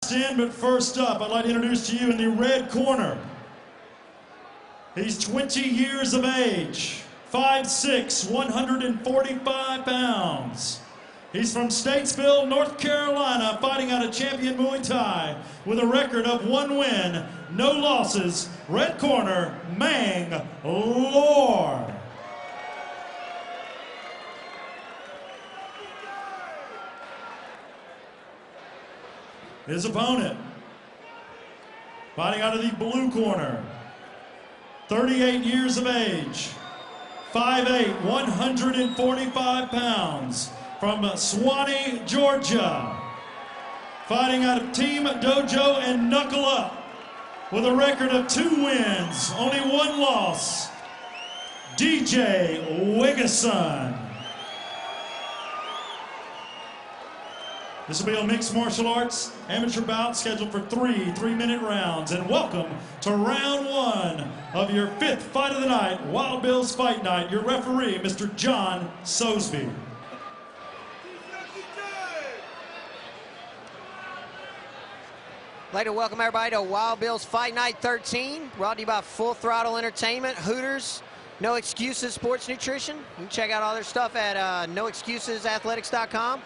But first up, I'd like to introduce to you in the red corner. He's 20 years of age, 5'6", 145 pounds. He's from Statesville, North Carolina, fighting out of champion Muay Thai with a record of 1 win, no losses. Red corner, Mang Lore. His opponent, fighting out of the blue corner, 38 years of age, 5'8", 145 pounds, from Swanee, Georgia, fighting out of Team Dojo and Knuckle Up, with a record of 2 wins, only 1 loss, DJ Wegesin. This will be a mixed martial arts amateur bout scheduled for 3 3-minute rounds. And welcome to round 1 of your 5th fight of the night, Wild Bill's Fight Night. Your referee, Mr. John Sosby. I'd like to welcome everybody to Wild Bill's Fight Night 13, brought to you by Full Throttle Entertainment, Hooters, No Excuses Sports Nutrition. You can check out all their stuff at noexcusesathletics.com.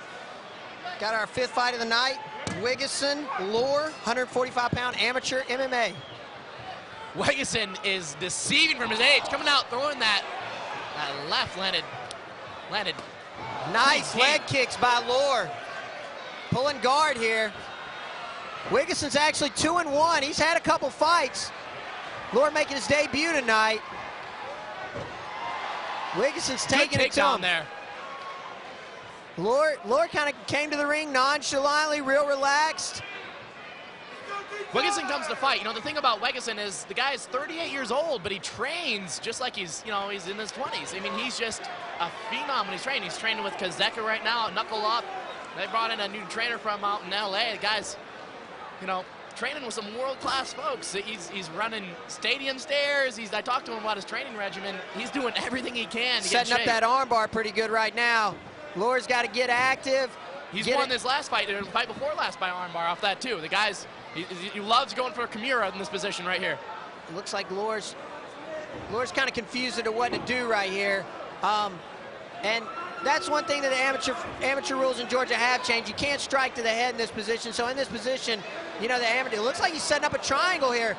Got our 5th fight of the night, Wegesin Lore, 145-pound amateur MMA. Wegesin is deceiving from his age, coming out throwing that left landed. Nice leg kicks by Lore. Pulling guard here. Wegesin's actually 2-1. He's had a couple fights. Lore making his debut tonight. Wegesin's taking it to him. There. Lore kind of came to the ring nonchalantly, real relaxed. Wegesin comes to fight. You know, the thing about Wegesin is the guy is 38 years old, but he trains just like he's in his 20s. I mean, he's just a phenom when he's training. He's training with Kazeka right now at Knuckle Up. They brought in a new trainer from out in LA. The guy's, training with some world-class folks. He's running stadium stairs. I talked to him about his training regimen. He's doing everything he can to get in shape. Setting up that armbar pretty good right now. Lore's got to get active. He's won this last fight, the fight before last by armbar off that too. The guy's, he loves going for a Kimura in this position right here. It looks like Lore's kind of confused as to what to do right here. And that's one thing that the amateur rules in Georgia have changed. You can't strike to the head in this position. So in this position, the amateur, it looks like he's setting up a triangle here.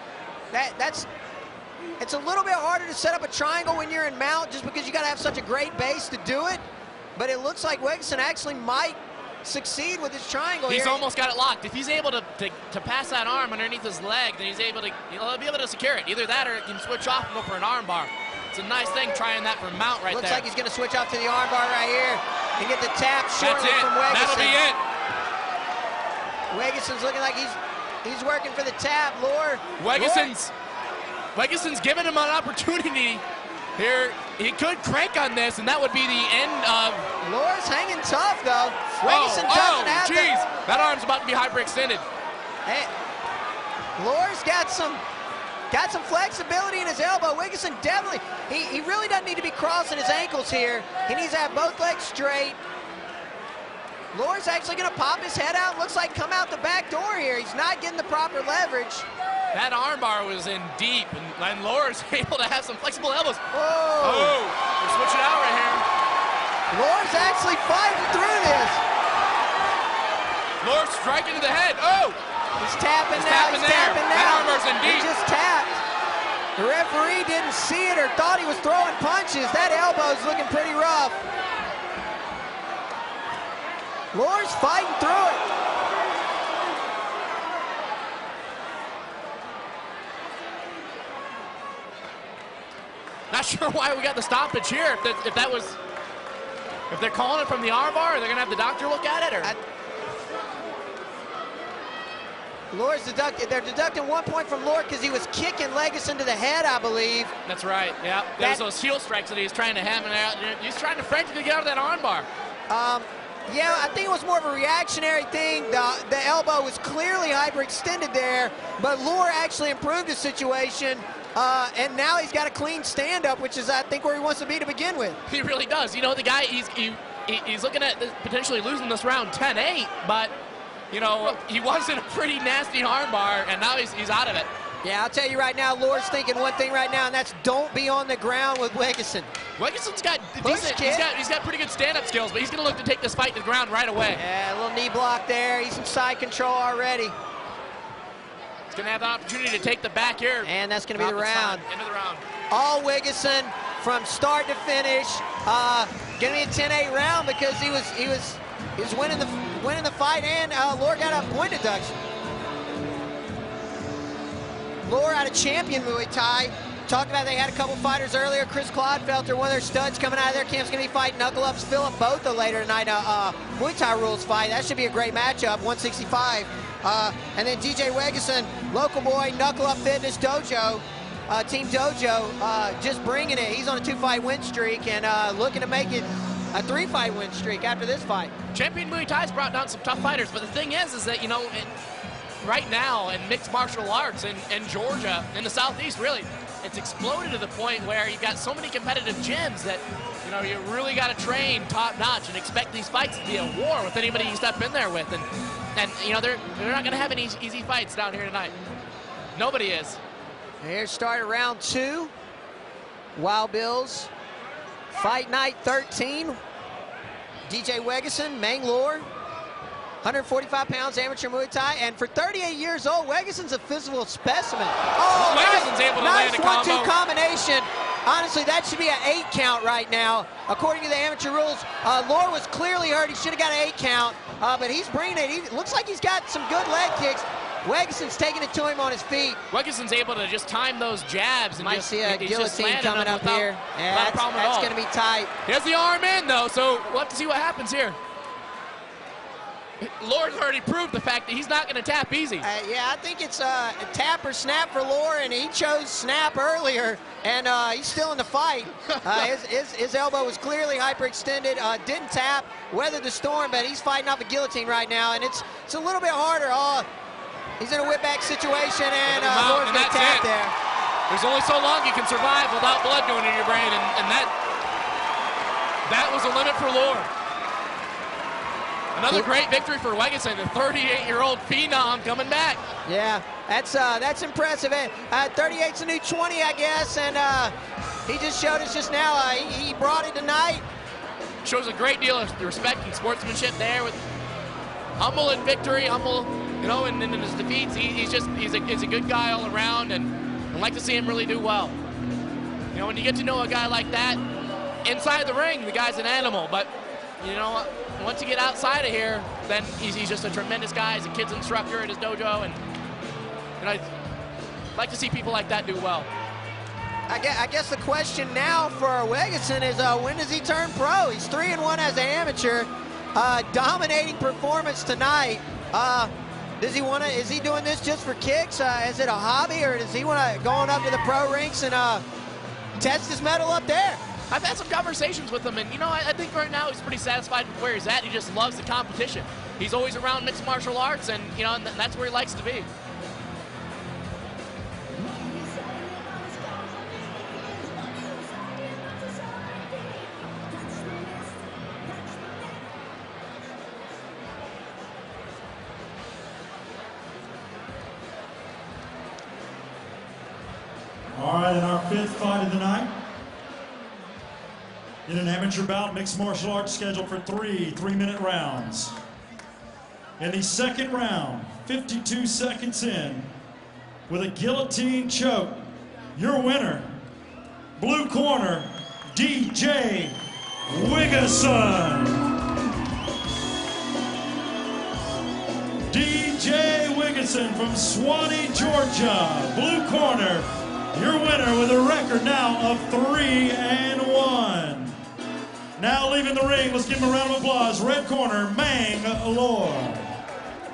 It's a little bit harder to set up a triangle when you're in mount just because you got to have such a great base to do it. But it looks like Wegesin actually might succeed with his triangle He's here. almost got it locked. If he's able to pass that arm underneath his leg, then he'll be able to secure it. Either that or he can switch off and go for an arm bar. It's a nice thing trying that for mount right there. Looks like he's going to switch off to the arm bar right here and get the tap shortly from Wegesin. That'll be it. Wegesin's looking like he's working for the tap. Wegesin's giving him an opportunity here. He could crank on this, and that would be the end of... Lore's hanging tough, though. Wegesin doesn't have that arm's about to be hyperextended. Hey, Lore's got some flexibility in his elbow. Wegesin definitely, he really doesn't need to be crossing his ankles here. He needs to have both legs straight. Lore's actually going to pop his head out. Looks like come out the back door here. He's not getting the proper leverage. That armbar was in deep, and Lore's able to have some flexible elbows. Oh, we're switching out right here. Lore's actually fighting through this. Lore's striking to the head. Oh! He's tapping now. That armbar's in deep. He just tapped. The referee didn't see it or thought he was throwing punches. That elbow's looking pretty rough. Lore's fighting through it. Not sure why we got the stoppage here. If they're calling it from the armbar, they're gonna have the doctor look at it, or? Lore's deducted. They're deducting 1 point from Lore because he was kicking Wegesin to the head, I believe. That's right. Yeah. There's those heel strikes that he's trying to hammer out. He's trying to frantically get out of that armbar. Yeah, I think it was more of a reactionary thing. The elbow was clearly hyperextended there, but Lore actually improved the situation. And now he's got a clean stand-up, which is, I think, where he wants to be to begin with. He really does. The guy, he's looking at potentially losing this round 10-8, but You know, he was in a pretty nasty armbar, and now he's out of it. Yeah, I'll tell you right now, Lore's thinking one thing right now, and that's don't be on the ground with Wegesin. Wegesin's got decent, he's got pretty good stand-up skills, but he's going to look to take this fight to the ground right away. Yeah, a little knee block there. He's in side control already. He's going to have the opportunity to take the back here. And that's going to be the round. End of the round. All Wegesin from start to finish. Going to be a 10-8 round because he was winning the fight, and Lore got a point deduction. Lore out of champion Muay Thai. Talked about they had a couple fighters earlier. Chris Clodfelter, one of their studs coming out of their camp's going to be fighting knuckle-ups. Philip Botha later tonight, Muay Thai rules fight. That should be a great matchup, 165. And then DJ Wegesin, local boy, knuckle-up fitness dojo, Team Dojo, just bringing it. He's on a 2-fight win streak and looking to make it a 3-fight win streak after this fight. Champion Muay Thai's brought down some tough fighters, but the thing is that, you know, right now in mixed martial arts in Georgia, in the Southeast, really, it's exploded to the point where you've got so many competitive gyms that, you know, you really got to train top-notch and expect these fights to be a war with anybody you step in there with. And you know, they're not going to have any easy fights down here tonight. Nobody is. Here started round 2. Wild Bills, Fight Night 13. DJ Wegesin, Mang Lore. 145 pounds, amateur Muay Thai, and for 38 years old, Wegesin's a physical specimen. Oh, Wegesin's able to land a combo. 1-2 combination. Honestly, that should be an 8 count right now. According to the amateur rules, Lore was clearly hurt. He should have got an 8 count, but he's bringing it. He looks like he's got some good leg kicks. Wegesin's taking it to him on his feet. Wegesin's able to just time those jabs and might just see a guillotine coming up here. Yeah, that's going to be tight. He has the arm in, though, so we'll have to see what happens here. Lore's already proved the fact that he's not going to tap easy. Yeah, I think it's a tap or snap for Lore, and he chose snap earlier, and he's still in the fight. His elbow was clearly hyperextended, didn't tap, weathered the storm, but he's fighting off a guillotine right now, and it's a little bit harder. He's in a whip-back situation, and Lore's going to tap there. There's only so long you can survive without blood going into your brain, and that was a limit for Lore. Another great victory for Wegesin, the 38-year-old phenom coming back. Yeah, that's impressive. 38's a new 20, I guess, and he just showed us just now. He brought it tonight. Shows a great deal of respect and sportsmanship there, with humble in victory, humble, you know, and in his defeats, he's a good guy all around, and I'd like to see him really do well. You know, when you get to know a guy like that inside the ring, the guy's an animal, but you know, once you get outside of here, then he's just a tremendous guy. He's a kids instructor at his dojo, and you know, I'd like to see people like that do well. I guess the question now for Wegesin is when does he turn pro? He's 3-1 as an amateur. Dominating performance tonight. Does he want to? Is he doing this just for kicks? Is it a hobby, or does he want to go on up to the pro ranks and test his mettle up there? I've had some conversations with him, and you know, I think right now he's pretty satisfied with where he's at. He just loves the competition. He's always around mixed martial arts, and you know, and that's where he likes to be. All right, in our 5th fight of the night, in an amateur bout, mixed martial arts scheduled for 3 3-minute rounds. In the 2nd round, 52 seconds in, with a guillotine choke, your winner, blue corner, DJ Wegesin. DJ Wegesin from Swanee, Georgia, blue corner, your winner with a record now of 3-1. Now leaving the ring, let's give him a round of applause. Red corner, Mang Lore.